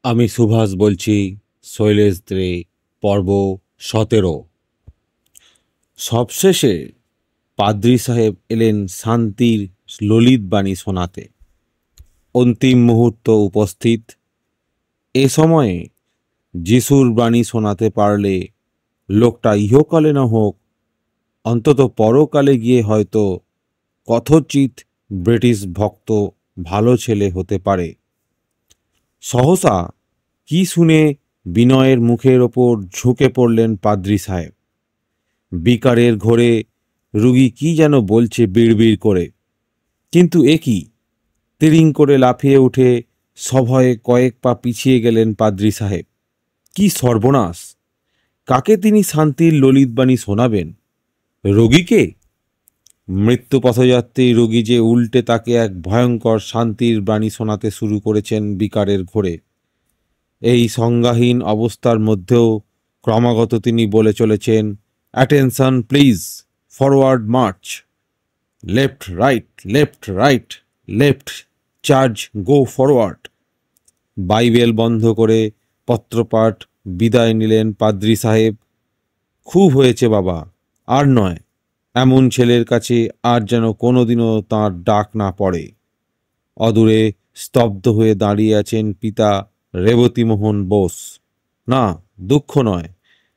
আমি সুভাষ বলছি। শৈলেশ দে, পর্ব 17। সবশেষে পাদ্রী সাহেব এলেন শান্তির ললিত বাণী শোনাতে। অন্তিম মুহূর্ত উপস্থিত। এ সময়ে যিশুর বাণী শোনাতে পারলে লোকটা ইহকালে না হোক, অন্তত পরকালে গিয়ে হয়তো কথচিৎ ব্রিটিশ ভক্ত ভালো ছেলে হতে পারে। সহসা কি শুনে বিনয়ের মুখের ওপর ঝুঁকে পড়লেন পাদ্রী সাহেব। বিকারের ঘোরে রুগী কি যেন বলছে বিড়বিড় করে, কিন্তু এ কি! তিরিং করে লাফিয়ে উঠে সভয়ে কয়েক পা পিছিয়ে গেলেন পাদ্রী সাহেব। কি সর্বনাশ! কাকে তিনি শান্তির ললিতবাণী শোনাবেন? রোগীকে? মৃত্যু পথযাত্রী রোগী যে উল্টে তাকে এক ভয়ঙ্কর শান্তির বাণী শোনাতে শুরু করেছেন বিকারের ঘোরে। এই সংজ্ঞাহীন অবস্থার মধ্যেও ক্রমাগত তিনি বলে চলেছেন, attention please, forward March, left right, left right, left charge, go forward. Bible বন্ধ করে পত্রপাঠ বিদায় নিলেন পাদ্রী সাহেব। খুব হয়েছে বাবা, আর নয়। এমন ছেলের কাছে আর যেন কোনোদিনও তাঁর ডাক না পড়ে। অদূরে স্তব্ধ হয়ে দাঁড়িয়ে আছেন পিতা রেবতীমোহন বোস। না, দুঃখ নয়,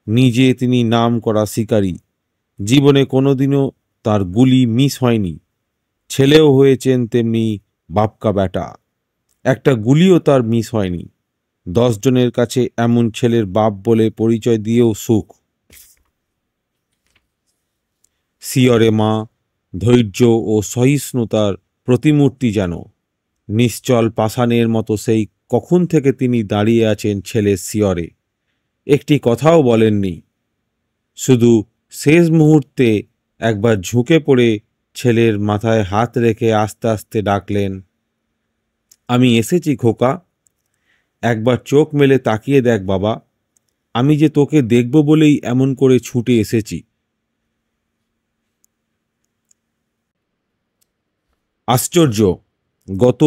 নিজে তিনি নাম করা শিকারী। জীবনে কোনোদিনও তার গুলি মিস হয়নি। ছেলেও হয়েছেন তেমনি বাপকা বেটা। একটা গুলিও তার মিস হয়নি। 10 জনের কাছে এমন ছেলের বাপ বলে পরিচয় দিয়েও সুখ। শিয়রে মা, ধৈর্য ও সহিষ্ণুতার প্রতিমূর্তি যেন। নিশ্চল পাষাণের মতো সেই কখন থেকে তিনি দাঁড়িয়ে আছেন ছেলের শিয়রে। একটি কথাও বলেননি। শুধু শেষ মুহূর্তে একবার ঝুঁকে পড়ে ছেলের মাথায় হাত রেখে আস্তে আস্তে ডাকলেন, আমি এসেছি খোকা, একবার চোখ মেলে তাকিয়ে দেখ বাবা, আমি যে তোকে দেখব বলেই এমন করে ছুটে এসেছি। আশ্চর্য, গত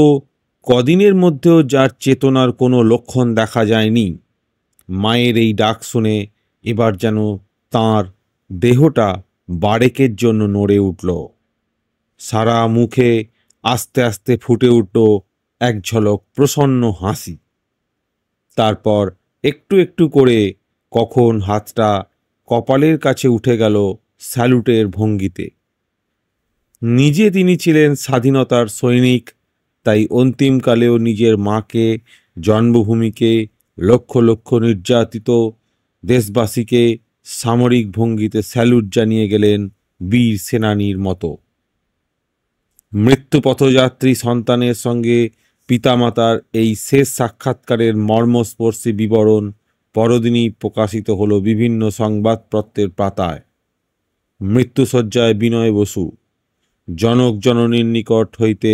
কদিনের মধ্যেও যার চেতনার কোনো লক্ষণ দেখা যায়নি, মায়ের এই ডাক শুনে এবার যেন তাঁর দেহটা বারেকের জন্য নড়ে উঠল। সারা মুখে আস্তে আস্তে ফুটে উঠল এক ঝলক প্রসন্ন হাসি। তারপর একটু একটু করে কখন হাতটা কপালের কাছে উঠে গেল স্যালুটের ভঙ্গিতে। নিজে তিনি ছিলেন স্বাধীনতার সৈনিক, তাই অন্তিমকালেও নিজের মাকে, জন্মভূমিকে, লক্ষ লক্ষ নির্যাতিত দেশবাসীকে সামরিক ভঙ্গিতে স্যালুট জানিয়ে গেলেন বীর সেনানীর মতো। মৃত্যুপথযাত্রী সন্তানের সঙ্গে পিতামাতার এই শেষ সাক্ষাৎকারের মর্মস্পর্শী বিবরণ পরদিনই প্রকাশিত হল বিভিন্ন সংবাদপত্রের পাতায়। মৃত্যুশয্যায় বিনয় বসু, জনক জননীর নিকট হইতে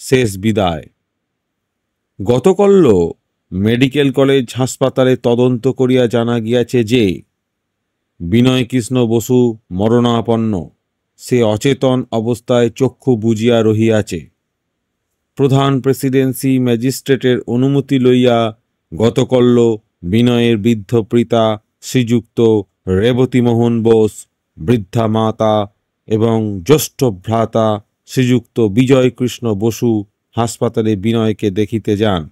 শেষ বিদায়। গতকল্য মেডিকেল কলেজ হাসপাতালে তদন্ত করিয়া জানা গিয়াছে যে বিনয়কৃষ্ণ বসু মরণাপন্ন। সে অচেতন অবস্থায় চক্ষু বুজিয়া রহিয়াছে। প্রধান প্রেসিডেন্সি ম্যাজিস্ট্রেটের অনুমতি লইয়া গতকল্য বিনয়ের বৃদ্ধ পিতা শ্রীযুক্ত রেবতীমোহন বোস, বৃদ্ধা মাতা এবং জ্যেষ্ঠ ভ্রাতা শ্রীযুক্ত বিজয়কৃষ্ণ বসু হাসপাতালে বিনয়কে দেখিতে যান।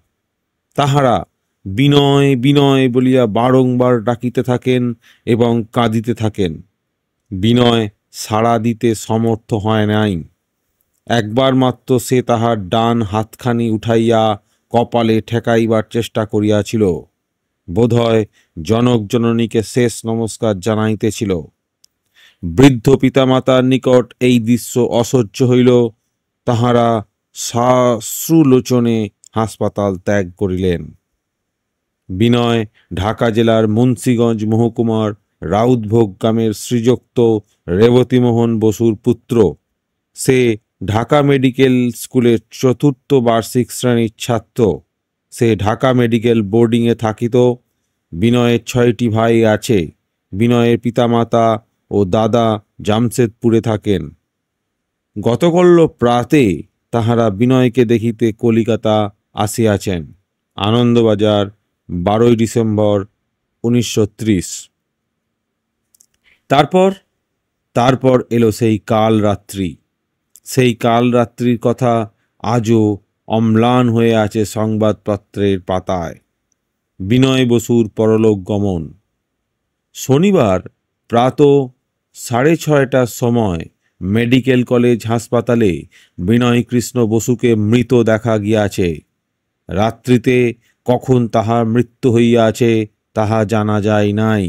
তাহারা বিনয় বিনয় বলিয়া বারংবার ডাকিতে থাকেন এবং কাঁদিতে থাকেন। বিনয় সাড়া দিতে সমর্থ হয় নাই। একবার মাত্র সে তাহার ডান হাতখানি উঠাইয়া কপালে ঠেকাইবার চেষ্টা করিয়াছিল। বোধহয় জনক জননীকে শেষ নমস্কার জানাইতেছিল। বৃদ্ধ পিতামাতার নিকট এই দৃশ্য অসহ্য হইল। তাহারা সাশ্রুলোচনে হাসপাতাল ত্যাগ করিলেন। বিনয় ঢাকা জেলার মুন্সিগঞ্জ মহকুমার রাউতভোগ গ্রামের শ্রীযুক্ত রেবতীমোহন বসুর পুত্র। সে ঢাকা মেডিকেল স্কুলের 4th বার্ষিক শ্রেণীর ছাত্র। সে ঢাকা মেডিকেল বোর্ডিংয়ে থাকিত। বিনয়ের 6টি ভাই আছে। বিনয়ের পিতামাতা ও দাদা জামশেদপুরে থাকেন। গতকল্য প্রাতে তাহারা বিনয়কে দেখিতে কলিকাতা আসিয়াছেন। আনন্দবাজার 12ই ডিসেম্বর 1930। তারপর এলো সেই কাল রাত্রি। সেই কাল রাত্রির কথা আজও অম্লান হয়ে আছে সংবাদপত্রের পাতায়। বিনয় বসুর পরলোক গমন। শনিবার প্রাত 6:30টার সময় মেডিকেল কলেজ হাসপাতালে বিনয়কৃষ্ণ বসুকে মৃত দেখা গিয়াছে। রাত্রিতে কখন তাহার মৃত্যু হইয়াছে তাহা জানা যায় নাই।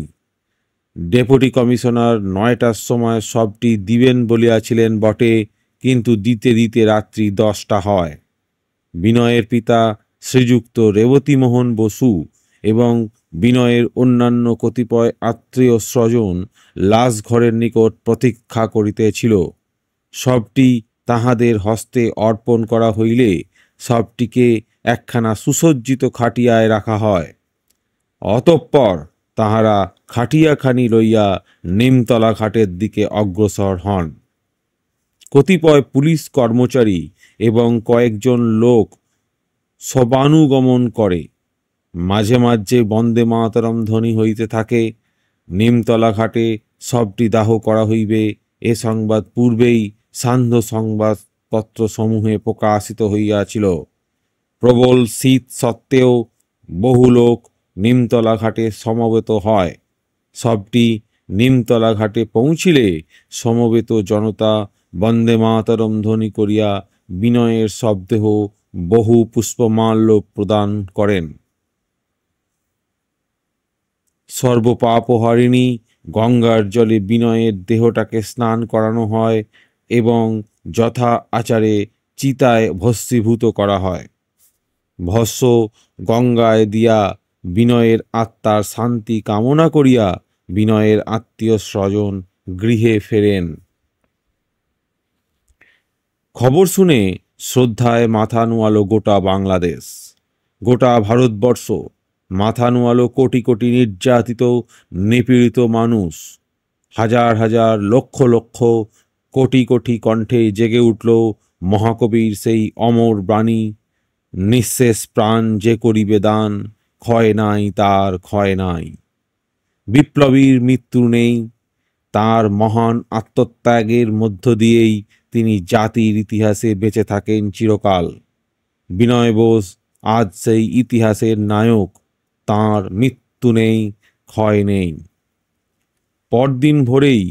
ডেপুটি কমিশনার 9টার সময় সবটি দিবেন বলিয়াছিলেন বটে, কিন্তু দিতে দিতে রাত্রি 10টা হয়। বিনয়ের পিতা শ্রীযুক্ত রেবতীমোহন বসু এবং বিনয়ের অন্যান্য কতিপয় আত্মীয় স্বজন লাশ ঘরের নিকট প্রতীক্ষা করিতেছিল। সবটি তাহাদের হস্তে অর্পণ করা হইলে সবটিকে একখানা সুসজ্জিত খাটিয়ায় রাখা হয়। অতঃপর তাহারা খাটিয়াখানি লইয়া নিমতলা ঘাটের দিকে অগ্রসর হন। কতিপয় পুলিশ কর্মচারী এবং কয়েকজন লোক শবানুগমন করে। মাঝে মাঝে বন্দে মাতরম ধ্বনি হইতে থাকে। নিমতলা ঘাটে সবটি দাহ করা হইবে এ সংবাদ পূর্বেই সান্ধ্য সংবাদপত্র সমূহে প্রকাশিত হইয়াছিল। প্রবল শীত সত্ত্বেও বহু লোক নিমতলা ঘাটে সমবেত হয়। সবটি নিমতলা ঘাটে পৌঁছিলে সমবেত জনতা বন্দে মাতরম ধ্বনি করিয়া বিনয়ের শবদেহ বহু পুষ্পমাল্য প্রদান করেন। সর্বপাপহারিণী গঙ্গার জলে বিনয়ের দেহটাকে স্নান করানো হয় এবং যথা আচারে চিতায় ভস্মীভূত করা হয়। ভস্ম গঙ্গায় দিয়া বিনয়ের আত্মার শান্তি কামনা করিয়া বিনয়ের আত্মীয় স্বজন গৃহে ফেরেন। খবর শুনে শ্রদ্ধায় মাথা নোয়ালো গোটা বাংলাদেশ, গোটা ভারতবর্ষ। মাথা নোয়ালো কোটি কোটি নির্যাতিত নিপীড়িত মানুষ। হাজার হাজার লক্ষ লক্ষ কোটি কোটি কণ্ঠে জেগে উঠল মহাকবির সেই অমর বাণী, নিঃশেষ প্রাণ যে করিবে দান, ক্ষয় নাই তার ক্ষয় নাই। বিপ্লবীর মৃত্যু নেই, তার মহান আত্মত্যাগের মধ্য দিয়েই তিনি জাতির ইতিহাসে বেঁচে থাকেন চিরকাল। বিনয় বোস আজ সেই ইতিহাসের নায়ক। তাঁর মৃত্যু নেই, ক্ষয় নেই। পরদিন ভোরেই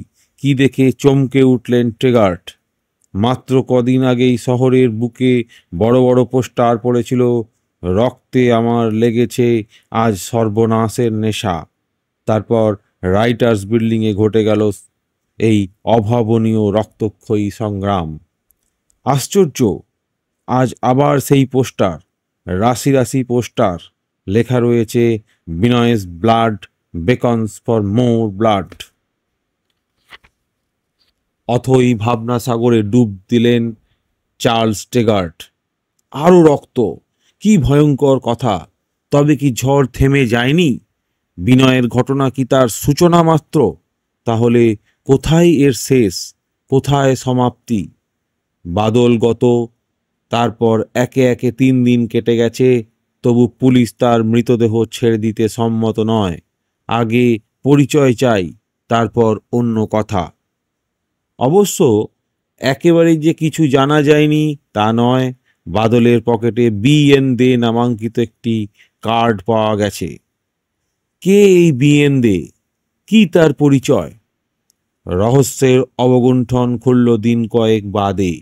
কি দেখে চমকে উঠলেন ট্রেগার্ট। মাত্র কদিন আগেই শহরের বুকে বড় বড় পোস্টার পড়েছিল, রক্তে আমার লেগেছে আজ সর্বনাশের নেশা। তারপর রাইটার্স বিল্ডিংয়ে ঘটে গেল এই অভাবনীয় রক্তক্ষয়ী সংগ্রাম। আশ্চর্য, আজ আবার সেই পোস্টার, রাশি রাশি পোস্টার। লেখা রয়েছে বিনয়েস ব্লাড বেকনস ফর মোর ব্লাড। অথই ভাবনা সাগরে ডুব দিলেন চার্লস ট্রেগার্ট। আরও রক্ত, কি ভয়ঙ্কর কথা! তবে কি ঝড় থেমে যায়নি? বিনয়ের ঘটনা কি তার সূচনা মাত্র? তাহলে কোথায় এর শেষ, কোথায় সমাপ্তি? বাদল গত, তারপর একে একে 3 দিন কেটে গেছে, তবু পুলিশ তার মৃতদেহ ছেড়ে দিতে সম্মত নয়। আগে পরিচয় চাই, তারপর অন্য কথা। অবশ্য একেবারে যে কিছু জানা যায়নি তা নয়। বাদলের পকেটে বিএন দে নামাঙ্কিত একটি কার্ড পাওয়া গেছে। কে এই বিএন দে? কি তার পরিচয়? রহস্যের অবগুণ্ঠন খুলল দিন কয়েক বাদে।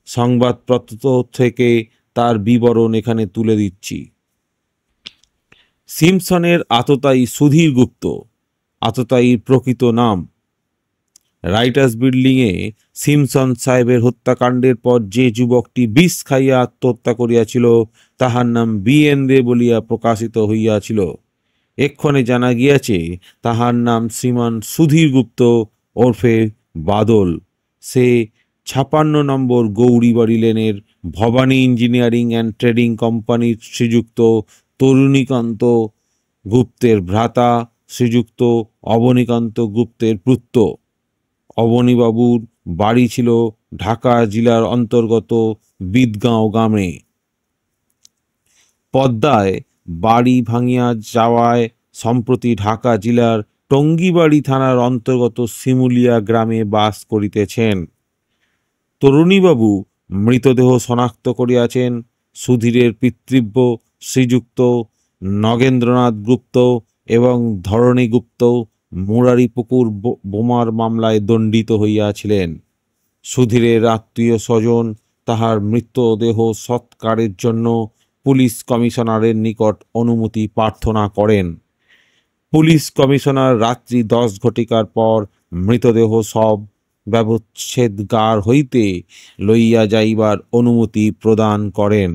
সংবাদপত্র থেকে তার বিবরণ এখানে তুলে দিচ্ছি। সিমসনের আততায়ী সুধীর গুপ্ত, আততায়ীর প্রকৃত নাম। রাইটার্স বিল্ডিংয়ে সিমসন সাহেবের হত্যাকাণ্ডের পর যে যুবকটি বিষ খাইয়া আত্মহত্যা করিয়াছিল তাহার নাম বিএন দে বলিয়া প্রকাশিত হইয়াছিল। এক্ষণে জানা গিয়াছে তাহার নাম শ্রীমান সুধীর গুপ্ত ওরফে বাদল। সে 56 নম্বর গৌরীবাড়ি লেনের ভবানী ইঞ্জিনিয়ারিং অ্যান্ড ট্রেডিং কোম্পানির শ্রীযুক্ত তরুণীকান্ত গুপ্তের ভ্রাতা, শ্রীযুক্ত অবনীকান্ত গুপ্তের পুত্র। অবনীবাবুর বাড়ি ছিল ঢাকা জেলার অন্তর্গত বিদগাঁও গ্রামে। পদ্মায় বাড়ি ভাঙিয়া যাওয়ায় সম্প্রতি ঢাকা জেলার টঙ্গীবাড়ি থানার অন্তর্গত শিমুলিয়া গ্রামে বাস করিতেছেন। তরুণীবাবু মৃতদেহ শনাক্ত করিয়াছেন সুধীরের পিতৃব্য শ্রীযুক্ত নগেন্দ্রনাথ গুপ্ত এবং ধরণী গুপ্ত মুরারিপুকুর বোমার মামলায় দণ্ডিত হইয়াছিলেন। সুধীরের আত্মীয় স্বজন তাহার মৃতদেহ সৎকারের জন্য পুলিশ কমিশনারের নিকট অনুমতি প্রার্থনা করেন। পুলিশ কমিশনার রাত্রি 10 ঘটিকার পর মৃতদেহ সব ব্যবচ্ছেদগার হইতে লইয়া যাইবার অনুমতি প্রদান করেন।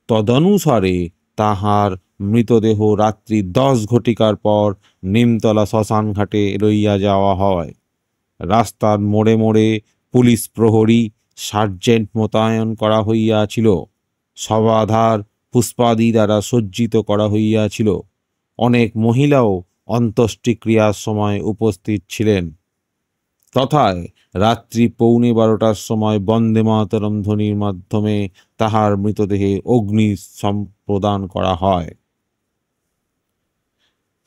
তদনুসারে তাহার মৃতদেহ রাত্রি 10 ঘটিকার পর নিমতলা শ্মশানঘাটে লইয়া যাওয়া হয়। রাস্তার মোড়ে মোড়ে পুলিশ প্রহরী সার্জেন্ট মোতায়েন করা হইয়াছিল। সবাধার পুষ্পাদি দ্বারা সজ্জিত করা হইয়াছিল। অনেক মহিলাও অন্ত্যেষ্টিক্রিয়ার সময় উপস্থিত ছিলেন। তথায় রাত্রি 11:15টার সময় বন্দে মাতরম ধ্বনির মাধ্যমে তাহার মৃতদেহে অগ্নি সম্প্রদান করা হয়।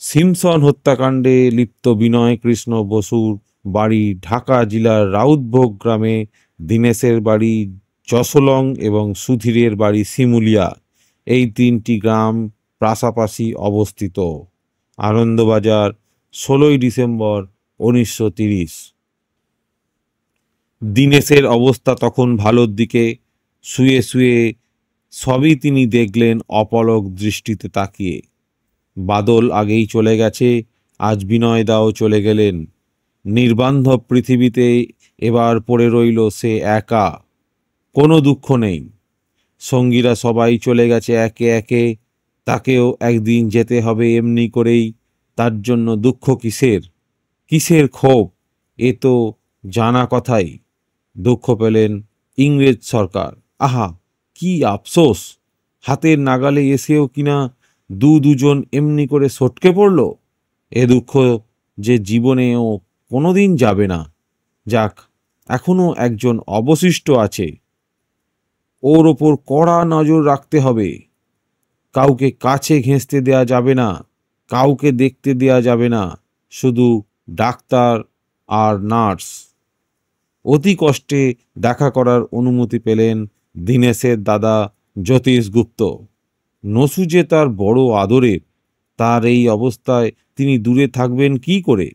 সিমসন হত্যাকাণ্ডে লিপ্ত বিনয় কৃষ্ণ বসুর বাড়ি ঢাকা জেলার রাউতভোগ গ্রামে, দীনেশের বাড়ি যশোলং এবং সুধীরের বাড়ি শিমুলিয়া, এই 3টি গ্রাম পাশাপাশি অবস্থিত। আনন্দবাজার, 16 ডিসেম্বর 1930। দীনেশের অবস্থা তখন ভালোর দিকে। শুয়ে শুয়ে সবই তিনি দেখলেন অপলক দৃষ্টিতে তাকিয়ে। বাদল আগেই চলে গেছে, আজ বিনয় দাও চলে গেলেন। নির্বান্ধব পৃথিবীতে এবার পড়ে রইল সে একা। কোনো দুঃখ নেই, সঙ্গীরা সবাই চলে গেছে একে একে, তাকেও একদিন যেতে হবে এমনি করেই। তার জন্য দুঃখ কিসের, কিসের ক্ষোভ, এ তো জানা কথাই। দুঃখ পেলেন ইংরেজ সরকার। আহা, কি আফসোস, হাতের নাগালে এসেও কিনা দুজন এমনি করে সটকে পড়ল। এ দুঃখ যে জীবনেও কোনোদিন যাবে না। যাক, এখনো একজন অবশিষ্ট আছে, ওর ওপর কড়া নজর রাখতে হবে। কাউকে কাছে ঘেঁষতে দেয়া যাবে না, কাউকে দেখতে দেয়া যাবে না, শুধু ডাক্তার আর নার্স। অতি কষ্টে দেখা করার অনুমতি পেলেন দীনেশের দাদা জ্যোতিষ গুপ্ত। নসু যে তার বড় আদরের, তার এই অবস্থায় তিনি দূরে থাকবেন কি করে?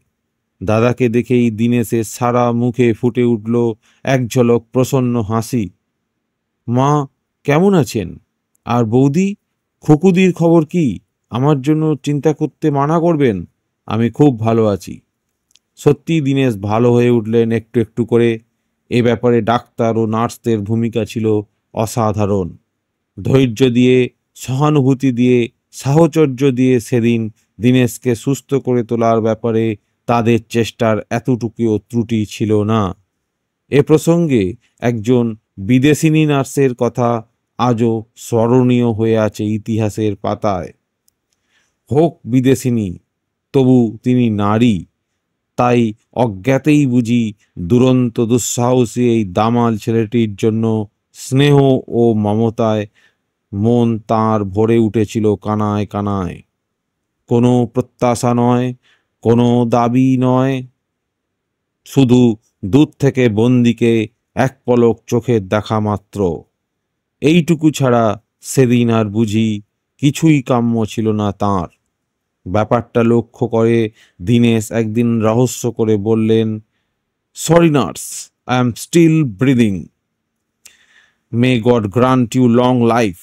দাদাকে দেখেই দীনেশের সারা মুখে ফুটে উঠল এক ঝলক প্রসন্ন হাসি। মা কেমন আছেন? আর বৌদি, খুকুদির খবর কি? আমার জন্য চিন্তা করতে মানা করবেন, আমি খুব ভালো আছি। সত্যি দীনেশ ভালো হয়ে উঠলেন একটু একটু করে। এ ব্যাপারে ডাক্তার ও নার্সদের ভূমিকা ছিল অসাধারণ। ধৈর্য দিয়ে, সহানুভূতি দিয়ে, সাহচর্য দিয়ে সেদিন দীনেশকে সুস্থ করে তোলার ব্যাপারে তাদের চেষ্টার এতটুকুও ত্রুটি ছিল না। এ প্রসঙ্গে একজন বিদেশিনী নার্সের কথা আজও স্মরণীয় হয়ে আছে ইতিহাসের পাতায়। হোক বিদেশিনী, তবু তিনি নারী। তাই অজ্ঞাতেই বুঝি দুরন্ত দুঃসাহসী এই দামাল ছেলেটির জন্য স্নেহ ও মমতায় মন তাঁর ভরে উঠেছিল কানায় কানায়। কোনো প্রত্যাশা নয়, কোনো দাবি নয়, শুধু দূর থেকে বন্দিকে এক পলক চোখের দেখা মাত্র। এইটুকু ছাড়া সেদিন আর বুঝি কিছুই কাম্য ছিল না তাঁর। ব্যাপারটা লক্ষ্য করে দীনেশ একদিন রহস্য করে বললেন, sorry nurse, I am still breathing, may God grant you long life.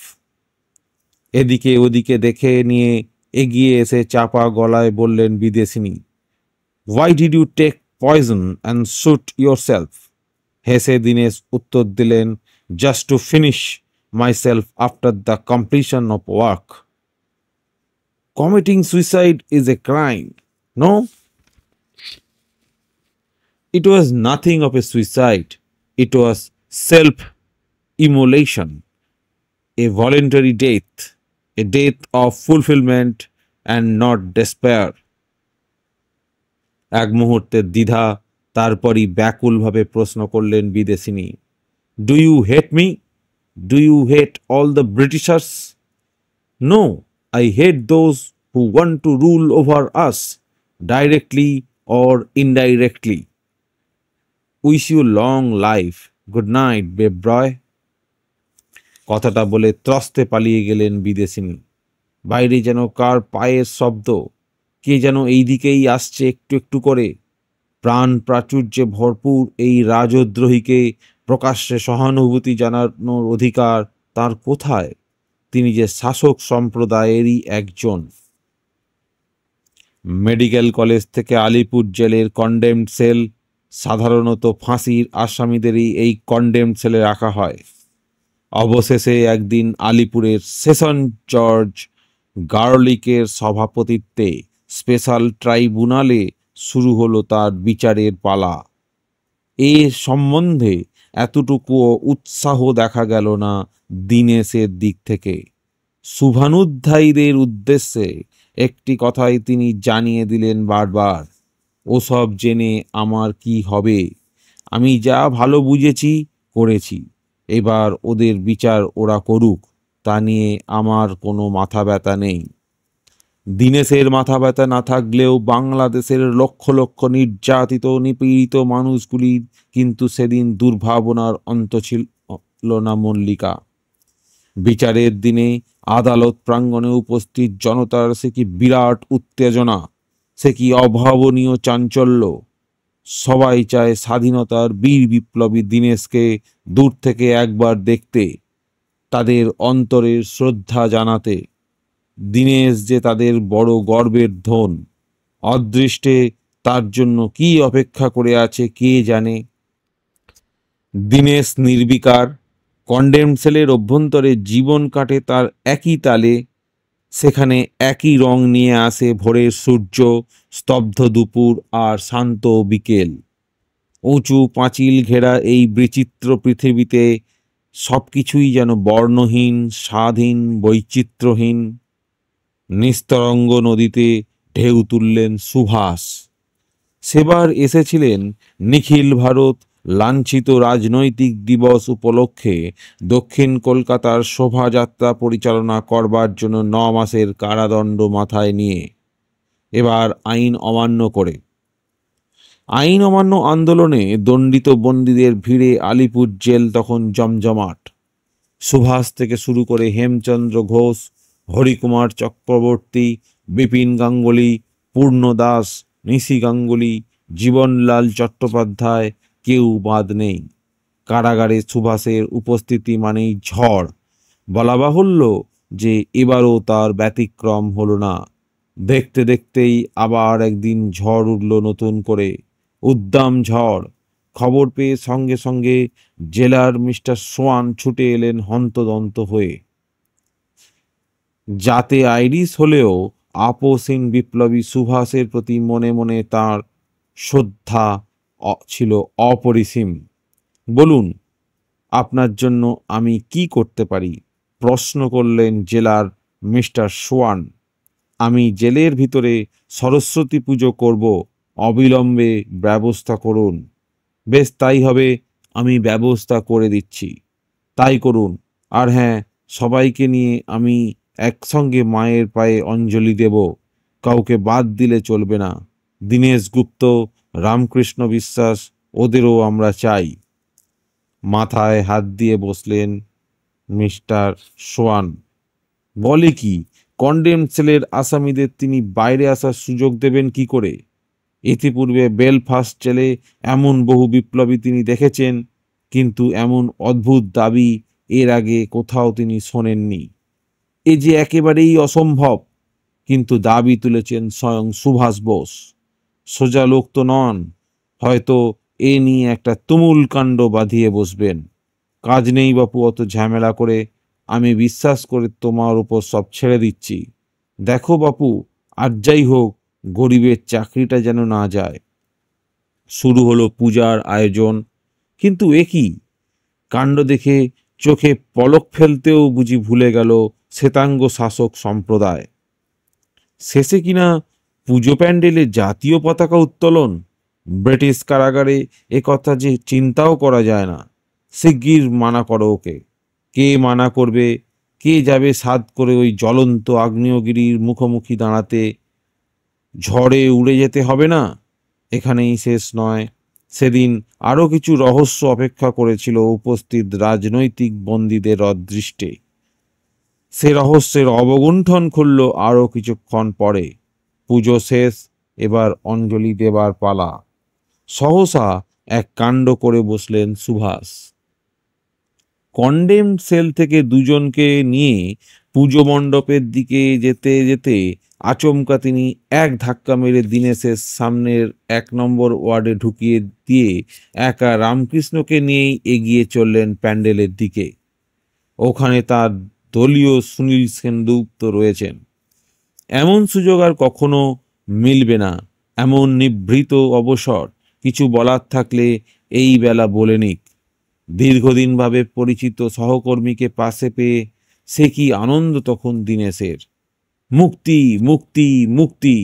এদিকে ওদিকে দেখে নিয়ে এগিয়ে এসে চাপা গলায় বললেন বিদেশিনী, why did you take poison and shoot your self Dinesh উত্তর দিলেন, just to finish myself after the completion of work. Committing suicide is a crime, no? It was nothing of a suicide. It was self-immolation, a voluntary death, a death of fulfillment and not despair. এক মুহূর্তের দ্বিধা, তারপরই ব্যাকুলভাবে প্রশ্ন করলেন বিদেশিনী, do you hate me? Do you hate all the Britishers? No, I hate those who want to rule over us, directly or indirectly. Wish you long life. Good night, babe boy. কথাটা বলে ত্রস্তে পালিয়ে গেলেন বিদেশিনী। বাইরে যেন কার পায়ের শব্দ, কে যেন এই দিকেই আসছে একটু একটু করে। প্রাণ প্রাচুর্যে ভরপুর এই রাজদ্রোহীকে প্রকাশ্যে সহানুভূতি জানানোর অধিকার তার কোথায়? তিনি যে শাসক সম্প্রদায়েরই একজন। মেডিকেল কলেজ থেকে আলিপুর জেলের কন্ডেমড সেল, সাধারণত ফাঁসির আসামিদেরই এই কন্ডেমড সেলে রাখা হয়। অবশেষে একদিন আলিপুরের সেশন জজ গার্লিকের সভাপতিত্বে স্পেশাল ট্রাইব্যুনালে শুরু হলো তার বিচারের পালা। এ সম্বন্ধে এতটুকুও উৎসাহ দেখা গেল না দীনেশের দিক থেকে। শুভানুধ্যায়ীদের উদ্দেশ্যে একটি কথাই তিনি জানিয়ে দিলেন বারবার, ওসব জেনে আমার কি হবে? আমি যা ভালো বুঝেছি করেছি, এবার ওদের বিচার ওরা করুক, তা নিয়ে আমার কোনো মাথা ব্যথা নেই। দীনেশের মাথা ব্যথা না থাকলেও বাংলাদেশের লক্ষ লক্ষ নির্যাতিত নিপীড়িত মানুষগুলির কিন্তু সেদিন দুর্ভাবনার অন্ত ছিল না মল্লিকা। বিচারের দিনে আদালত প্রাঙ্গণে উপস্থিত জনতার সে কি বিরাট উত্তেজনা, সে কি অভাবনীয় চাঞ্চল্য। সবাই চায় স্বাধীনতার বীর বিপ্লবী দীনেশকে দূর থেকে একবার দেখতে, তাদের অন্তরের শ্রদ্ধা জানাতে। দীনেশ যে তাদের বড় গর্বের ধন, অদৃষ্টে তার জন্য কি অপেক্ষা করে আছে কে জানে। দীনেশ নির্বিকার, কন্ডেমড সেলের অভ্যন্তরে জীবন কাটে তার একই তালে। সেখানে একই রং নিয়ে আসে ভোরের সূর্য, স্তব্ধ দুপুর আর শান্ত বিকেল। উঁচু পাঁচিল ঘেরা এই বিচিত্র পৃথিবীতে সব কিছুই যেন বর্ণহীন, স্বাধীন, বৈচিত্র্যহীন। নিস্তরঙ্গ নদীতে ঢেউ তুললেন সুভাষ। সেবার এসেছিলেন নিখিল ভারত লাঞ্ছিত রাজনৈতিক দিবস উপলক্ষে দক্ষিণ কলকাতার শোভাযাত্রা পরিচালনা করবার জন্য 9 মাসের কারাদণ্ড মাথায় নিয়ে। এবার আইন অমান্য করে। আইন অমান্য আন্দোলনে দণ্ডিত বন্দীদের ভিড়ে আলিপুর জেল তখন জমজমাট। সুভাষ থেকে শুরু করে হেমচন্দ্র ঘোষ, হরিকুমার চক্রবর্তী, বিপিন গাঙ্গুলি, পূর্ণ দাস, নিশি গাঙ্গুলি, জীবনলাল চট্টোপাধ্যায়, কেউ বাদ নেই। কারাগারে সুভাষের উপস্থিতি মানেই ঝড়। বলা বাহুল্য যে এবারও তার ব্যতিক্রম হলো না। দেখতে দেখতেই আবার একদিন ঝড় উঠল নতুন করে, উদ্দাম ঝড়। খবর পেয়ে সঙ্গে সঙ্গে জেলার মিস্টার সোয়ান ছুটে এলেন হন্তদন্ত হয়ে। যাতে আইরিশ হলেও আপোসহীন বিপ্লবী সুভাষের প্রতি মনে মনে তার শ্রদ্ধা ছিল অপরিসীম। বলুন, আপনার জন্য আমি কি করতে পারি? প্রশ্ন করলেন জেলার মিস্টার সোয়ান। আমি জেলের ভিতরে সরস্বতী পুজো করব, অবিলম্বে ব্যবস্থা করুন। বেশ, তাই হবে, আমি ব্যবস্থা করে দিচ্ছি। তাই করুন। আর হ্যাঁ, সবাইকে নিয়ে আমি একসঙ্গে মায়ের পায়ে অঞ্জলি দেব, কাউকে বাদ দিলে চলবে না। দীনেশ গুপ্ত, রামকৃষ্ণ বিশ্বাস, ওদেরও আমরা চাই। মাথায় হাত দিয়ে বসলেন মিস্টার সোয়ান। বলে কি, কন্ডেমড সেলের আসামিদের তিনি বাইরে আসার সুযোগ দেবেন কি করে? ইতিপূর্বে বেলফাস্ট জেলে এমন বহু বিপ্লবী তিনি দেখেছেন, কিন্তু এমন অদ্ভুত দাবি এর আগে কোথাও তিনি শোনেননি। এ যে একেবারেই অসম্ভব। কিন্তু দাবি তুলেছেন স্বয়ং সুভাষ বোস। সোজা লোক তো নন, হয়তো এ নিয়ে একটা তুমুল কাণ্ড বাঁধিয়ে বসবেন। কাজ নেই বাপু অত ঝামেলা করে, আমি বিশ্বাস করে তোমার উপর সব ছেড়ে দিচ্ছি। দেখো বাপু, আর যাই হোক, গরিবের চাকরিটা যেন না যায়। শুরু হলো পূজার আয়োজন। কিন্তু এ কি কাণ্ড দেখে চোখে পলক ফেলতেও বুঝি ভুলে গেল শ্বেতাঙ্গ শাসক সম্প্রদায়। শেষে কিনা পুজো প্যান্ডেলে জাতীয় পতাকা উত্তোলন! ব্রিটিশ কারাগারে এ কথা যে চিন্তাও করা যায় না। শিগগির মানা করো ওকে। কে মানা করবে? কে যাবে সাধ করে ওই জ্বলন্ত আগ্নেয়গিরির মুখোমুখি দাঁড়াতে? ঝড়ে উড়ে যেতে হবে না? এখানেই শেষ নয়, সেদিন আরও কিছু রহস্য অপেক্ষা করেছিল উপস্থিত রাজনৈতিক বন্দীদের অদৃষ্টে। সে রহস্যের অবগুণ্ঠন খুলল আরও কিছুক্ষণ পরে। পুজো শেষ, এবার অঞ্জলি দেবার পালা। সহসা এক কাণ্ড করে বসলেন সুভাষ। কন্ডেম সেল থেকে দুজনকে নিয়ে পুজো মণ্ডপের দিকে যেতে যেতে আচমকা তিনি এক ধাক্কা মেরে দীনেশের সামনের 1 নম্বর ওয়ার্ডে ঢুকিয়ে দিয়ে একা রামকৃষ্ণকে নিয়েই এগিয়ে চললেন প্যান্ডেলের দিকে। ওখানে তার দলীয় সুনীল সেনগুপ্ত রয়েছেন। এমন সুযোগ আর কখনো মিলবে না। এমন নিভৃত অবসর কিছু বলার থাকলে এই বেলা বলে নিক। দীর্ঘদিনভাবে পরিচিত সহকর্মীকে পাশে পেয়ে সে কি আনন্দ তখন দীনেশের। মুক্তি, মুক্তি, মুক্তি!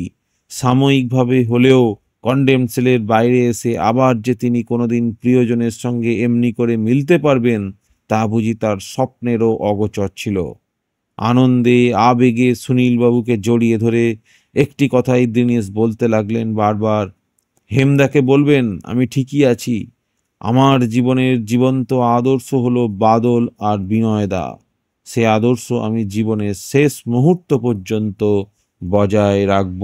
সাময়িকভাবে হলেও কন্ডেম সেলের বাইরে এসে আবার যে তিনি কোনোদিন প্রিয়জনের সঙ্গে এমনি করে মিলতে পারবেন, তা বুঝি তার স্বপ্নেরও অগোচর ছিল। আনন্দে আবেগে সুনীলবাবুকে জড়িয়ে ধরে একটি কথাই দীনেশ বলতে লাগলেন বারবার, হেমদাকে বলবেন আমি ঠিকই আছি। আমার জীবনের জীবন্ত আদর্শ হলো বাদল আর বিনয়দা। সে আদর্শ আমি জীবনের শেষ মুহূর্ত পর্যন্ত বজায় রাখব।